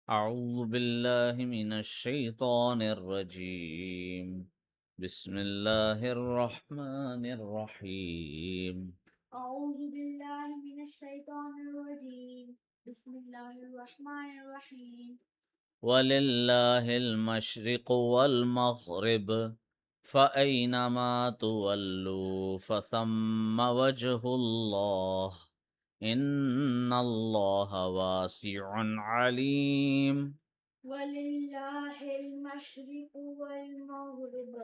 أعوذ بالله من الشيطان الرجيم بسم الله الرحمن الرحيم أعوذ بالله من الشيطان الرجيم بسم الله الرحمن الرحيم ولله المشرق والمغرب فأينما تولوا فثم وجه الله إن الله واسع عليم ولله المشرق والمغرب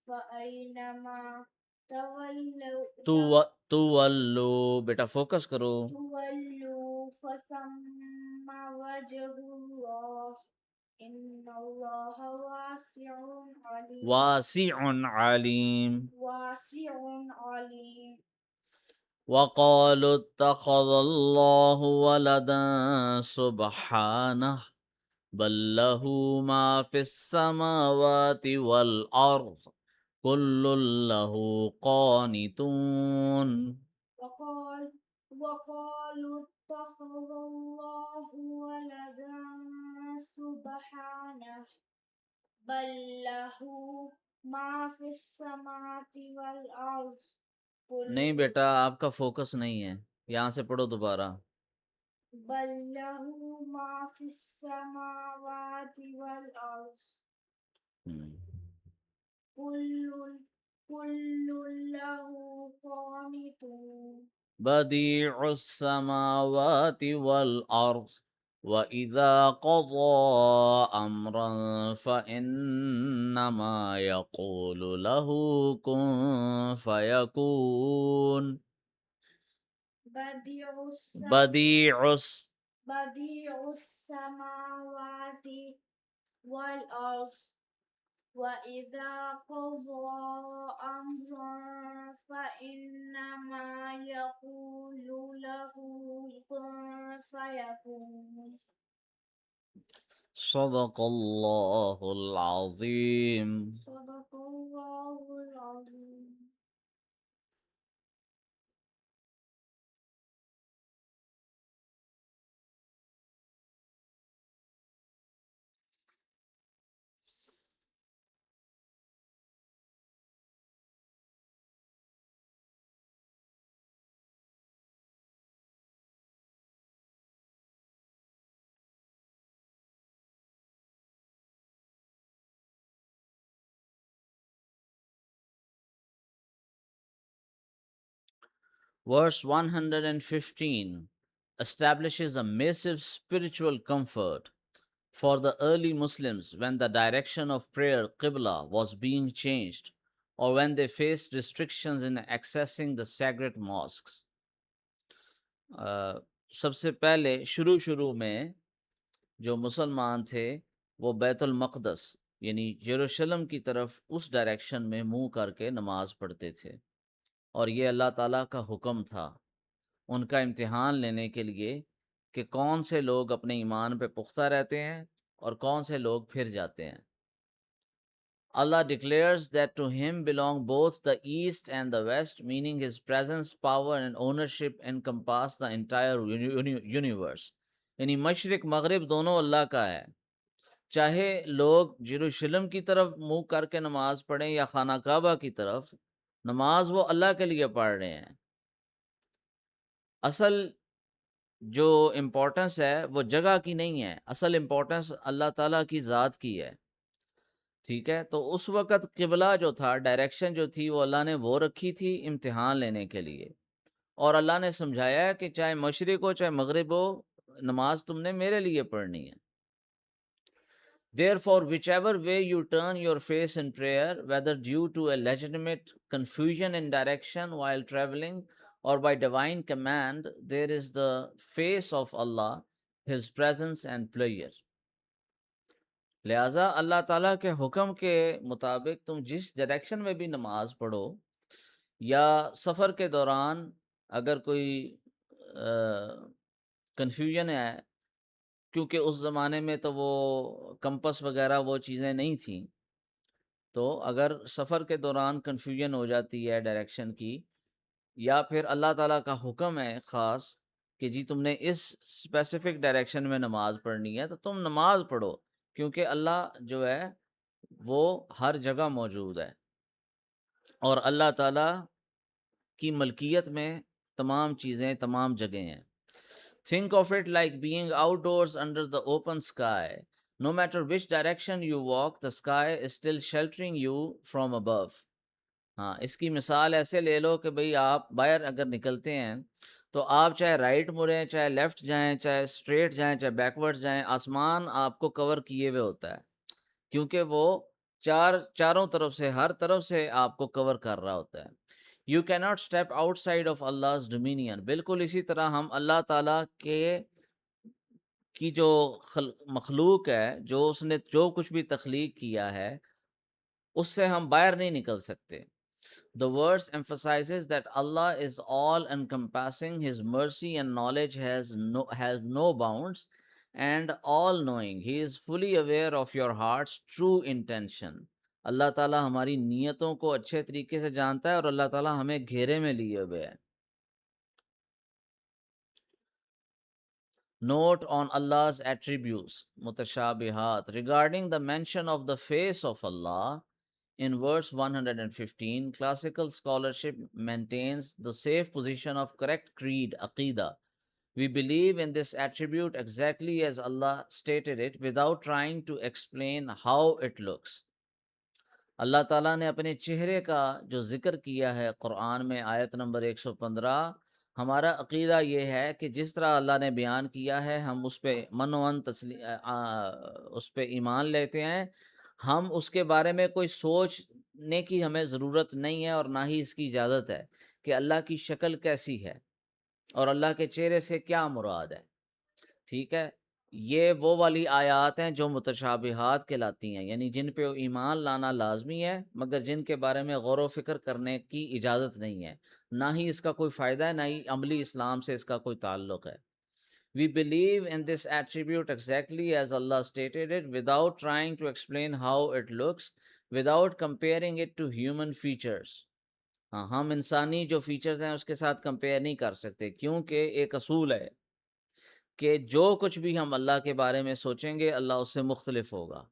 فأينما تولوا تولوا बेटा फोकस करो تولوا فثم وجه الله إن الله واسع عليم واسع عليم واسع عليم وقالوا اتخذ الله ولدا سبحانه بل له ما في السماوات والأرض كل له قانتون وقال وقالوا اتخذ الله ولدا سبحانه بل له ما في السماوات والأرض كل नहीं बेटा आपका फोकस नहीं है यहाँ से पढ़ो दोबारा بل له ما في السماوات والأرض كل كل له قانتون بديع السماوات والأرض وإذا قضى أمرا فإنما يقول له كن فيكون بديع بديع بديع السماوات والأرض وإذا قضى أمرا فإنما يقول له كن فيكون صدق الله العظيم صدق الله العظيم Verse 115 establishes a massive spiritual comfort for the early Muslims when the direction of prayer Qibla was being changed or when they faced restrictions in accessing the sacred mosques. सबसे पहले शुरू में जो मुसलमान थे वो बैतुल मक़दस यानी यरूशलेम की तरफ उस डायरेक्शन में मुंह करके नमाज पढ़ते थे और ये अल्लाह ताला का हुक्म था उनका इम्तिहान लेने के लिए कि कौन से लोग अपने ईमान पे पुख्ता रहते हैं और कौन से लोग फिर जाते हैं Allah declares that to him belong both the east and the west, meaning his presence, power, and ownership encompass the entire universe. यानी मशरिक मगरिब दोनों अल्लाह का है चाहे लोग जेरूशलेम की तरफ मुंह करके नमाज पढ़ें या खाना काबा की तरफ नमाज वो अल्लाह के लिए पढ़ रहे हैं असल जो इम्पोर्टेंस है वो जगह की नहीं है असल इम्पोर्टेंस अल्लाह ताला की ज़ात की है ठीक है तो उस वक़्त क़िबला जो था डायरेक्शन जो थी वो अल्लाह ने वो रखी थी इम्तिहान लेने के लिए और अल्लाह ने समझाया है कि चाहे मशरिक हो चाहे मगरिब हो नमाज तुमने मेरे लिए पढ़नी है Therefore, whichever way you turn your face in prayer, whether due to a legitimate confusion in direction while traveling or by divine command, there is the face of Allah, His presence and pleasure. लिहाजा अल्लाह ताला के हुक्म के मुताबिक तुम जिस direction में भी नमाज पढ़ो या सफ़र के दौरान अगर कोई कन्फ्यूजन है क्योंकि उस ज़माने में तो वो कंपस वगैरह वो चीज़ें नहीं थी तो अगर सफ़र के दौरान कन्फ्यूजन हो जाती है डायरेक्शन की या फिर अल्लाह ताला का हुक्म है ख़ास कि जी तुमने इस स्पेसिफिक डायरेक्शन में नमाज पढ़नी है तो तुम नमाज पढ़ो, क्योंकि अल्लाह जो है वो हर जगह मौजूद है और अल्लाह ताला की मलकियत में तमाम चीज़ें तमाम जगह हैं। Think of it like being outdoors under the open sky. No matter which direction you walk, the sky is still sheltering you from above. हाँ, इसकी मिसाल ऐसे ले लो कि भाई आप बाहर अगर निकलते हैं तो आप चाहे राइट मुड़ें, चाहे लेफ्ट जाएं, चाहे स्ट्रेट जाएं, चाहे बैकवर्ड्स जाएं, आसमान आपको कवर किए हुए होता है, क्योंकि वो चारों तरफ से, हर तरफ से आपको कवर कर रहा होता है। You cannot step outside of Allah's dominion. बिल्कुल इसी तरह हम अल्लाह ताला के की जो मखलूक है, जो उसने जो कुछ भी तख्लीक किया है, उससे हम बाहर नहीं निकल सकते। The verse emphasizes that Allah is all encompassing, His mercy and knowledge has no bounds, and all knowing. He is fully aware of your heart's true intention. अल्लाह ताला हमारी नीयतों को अच्छे तरीके से जानता है और अल्लाह ताला हमें घेरे में लिए हुए है। Note on Allah's attributes, mutashabihat, regarding the mention of the face of Allah in verse 115. Classical scholarship maintains the safe position of correct creed, aqidah. We believe in this attribute exactly as Allah stated it, without trying to explain how it looks. अल्लाह ताला ने अपने चेहरे का जो ज़िक्र किया है कुरान में आयत नंबर 115, हमारा अकीदा ये है कि जिस तरह अल्लाह ने बयान किया है हम उस पे मनोवन उस पे ईमान लेते हैं। हम उसके बारे में कोई सोचने की हमें ज़रूरत नहीं है और ना ही इसकी इजाज़त है कि अल्लाह की शक्ल कैसी है और अल्लाह के चेहरे से क्या मुराद है। ठीक है, ये वो वाली आयात हैं जो मुतशाबिहात कहलाती हैं, यानी जिन पे ईमान लाना लाजमी है मगर जिनके बारे में गौर व फिक्र करने की इजाज़त नहीं है, ना ही इसका कोई फ़ायदा है, ना ही अमली इस्लाम से इसका कोई ताल्लुक़ है। We believe in this attribute exactly as Allah stated it, without trying to explain how it looks, without comparing it to human features. हाँ, हम इंसानी जो फीचर्स हैं उसके साथ कंपेयर नहीं कर सकते, क्योंकि एक असूल है कि जो कुछ भी हम अल्लाह के बारे में सोचेंगे अल्लाह उससे मुख्तलिफ होगा।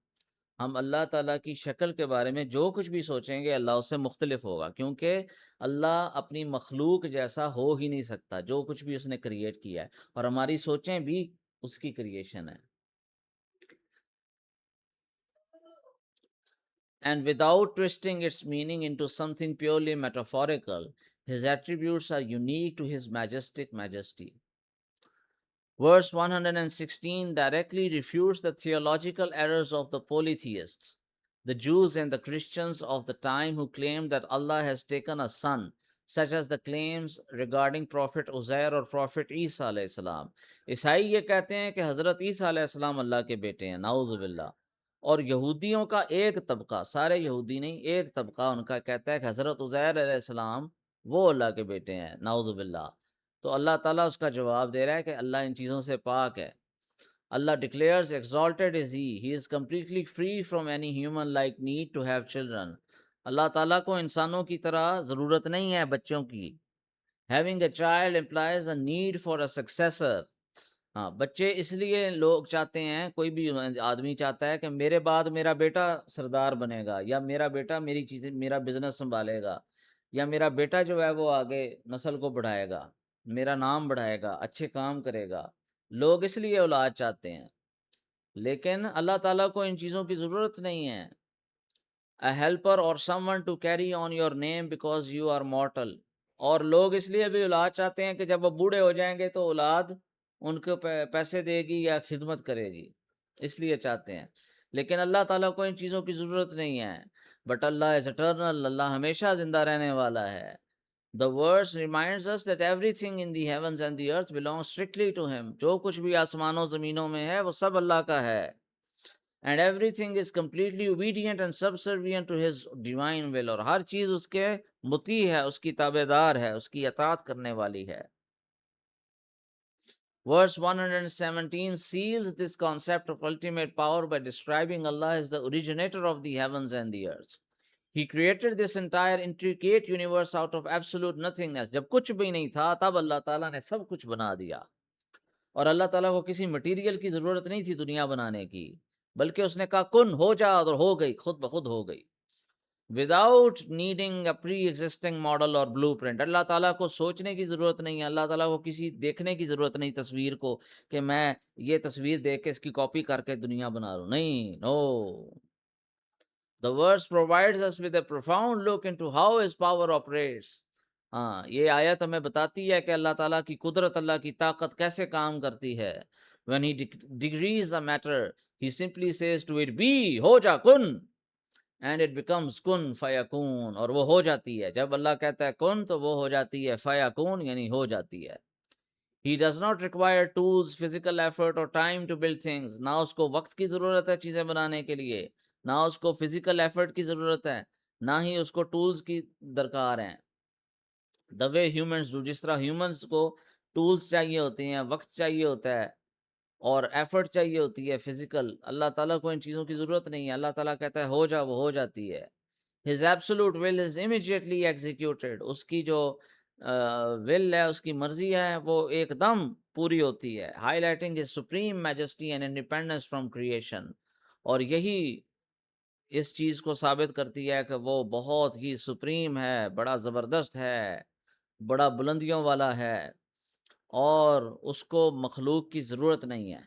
हम अल्लाह ताला की शक्ल के बारे में जो कुछ भी सोचेंगे अल्लाह उससे मुख्तलिफ होगा, क्योंकि अल्लाह अपनी मखलूक जैसा हो ही नहीं सकता, जो कुछ भी उसने क्रिएट किया है और हमारी सोचें भी उसकी क्रिएशन है। And without twisting its meaning into something purely metaphorical, his attributes are unique to his majestic majesty. Verse 116 directly refutes the theological errors of the polytheists, the Jews and the Christians of the time, who claimed that Allah has taken a son, such as the claims regarding Prophet Uzair or Prophet Isa alayhi salam. ईसाई ये कहते हैं कि हज़रत ईसा अलैहि सलाम अल्लाह के बेटे हैं, नाउज़ुबिल्लाह। और यहूदियों का एक तबका, सारे यहूदी नहीं, एक तबका उनका कहता है कि हज़रत उज़ैर अलैहि सलाम वो अल्लाह के बेटे हैं, नाउज़ुबिल्लाह। तो अल्लाह ताला उसका जवाब दे रहा है कि अल्लाह इन चीज़ों से पाक है। Allah declares, exalted is he is completely free from any human like need to have children. अल्लाह ताला को इंसानों की तरह ज़रूरत नहीं है बच्चों की। Having a child implies a need for a successor. हाँ, बच्चे इसलिए लोग चाहते हैं, कोई भी आदमी चाहता है कि मेरे बाद मेरा बेटा सरदार बनेगा, या मेरा बेटा मेरी चीज़ें, मेरा बिजनेस संभालेगा, या मेरा बेटा जो है वो आगे नस्ल को बढ़ाएगा, मेरा नाम बढ़ाएगा, अच्छे काम करेगा। लोग इसलिए औलाद चाहते हैं, लेकिन अल्लाह ताला को इन चीज़ों की ज़रूरत नहीं है। A helper or someone to carry on your name because you are mortal. और लोग इसलिए भी औलाद चाहते हैं कि जब वो बूढ़े हो जाएंगे तो औलाद उनको पैसे देगी या खिदमत करेगी, इसलिए चाहते हैं। लेकिन अल्लाह ताला को इन चीज़ों की ज़रूरत नहीं है। बट अल्लाह इज़ एटर्नल, अल्लाह हमेशा ज़िंदा रहने वाला है। The verse reminds us that everything in the heavens and the earth belongs strictly to him. जो कुछ भी आसमानों ज़मीनों में है वो सब अल्लाह का है। And everything is completely obedient and subservient to his divine will. और हर चीज़ उसके मुती है, उसकी ताबेदार है, उसकी अतात करने वाली है। Verse 117 seals this concept of ultimate power by describing Allah as the originator of the heavens and the earth. He created this entire intricate universe out of absolute nothingness. जब कुछ भी नहीं था तब अल्लाह ताला ने सब कुछ बना दिया। और अल्लाह ताला को किसी मटेरियल की ज़रूरत नहीं थी दुनिया बनाने की, बल्कि उसने कहा कुन हो जा और हो गई, खुद ब खुद हो गई। Without needing a pre existing model और ब्लूप्रिंट। अल्लाह ताला को सोचने की ज़रूरत नहीं है, अल्लाह ताला को किसी देखने की ज़रूरत नहीं तस्वीर को कि मैं ये तस्वीर देख के इसकी कॉपी करके दुनिया बना लूँ। नहीं, no. The verse provides us with a profound look into how his power operates. हाँ, ये आयत हमें बताती है कि अल्लाह ताला की कुदरत, अल्लाह की ताकत कैसे काम करती है। When he decrees a matter, he simply says to it, be, हो जा, कुन, and it becomes कुन फयाकून, और वो हो जाती है। जब अल्लाह कहता है कुन, तो वो हो जाती है, फयाकून यानी हो जाती है। He does not require tools, physical effort or time to build things. ना उसको वक्त की ज़रूरत है चीज़ें बनाने के लिए, ना उसको फिजिकल एफर्ट की ज़रूरत है, ना ही उसको टूल्स की दरकार है। द वे ह्यूमंस डू, जिस तरह ह्यूमंस को टूल्स चाहिए होते हैं, वक्त चाहिए होता है और एफर्ट चाहिए होती है फिजिकल, अल्लाह ताला को इन चीज़ों की ज़रूरत नहीं है। अल्लाह ताला कहता है हो जा, वो हो जाती है। His absolute will is immediately executed. उसकी जो विल है, उसकी मर्जी है, वो एकदम पूरी होती है। Highlighting his supreme majesty and independence from creation. और यही इस चीज़ को साबित करती है कि वो बहुत ही सुप्रीम है, बड़ा ज़बरदस्त है, बड़ा बुलंदियों वाला है और उसको मखलूक की ज़रूरत नहीं है।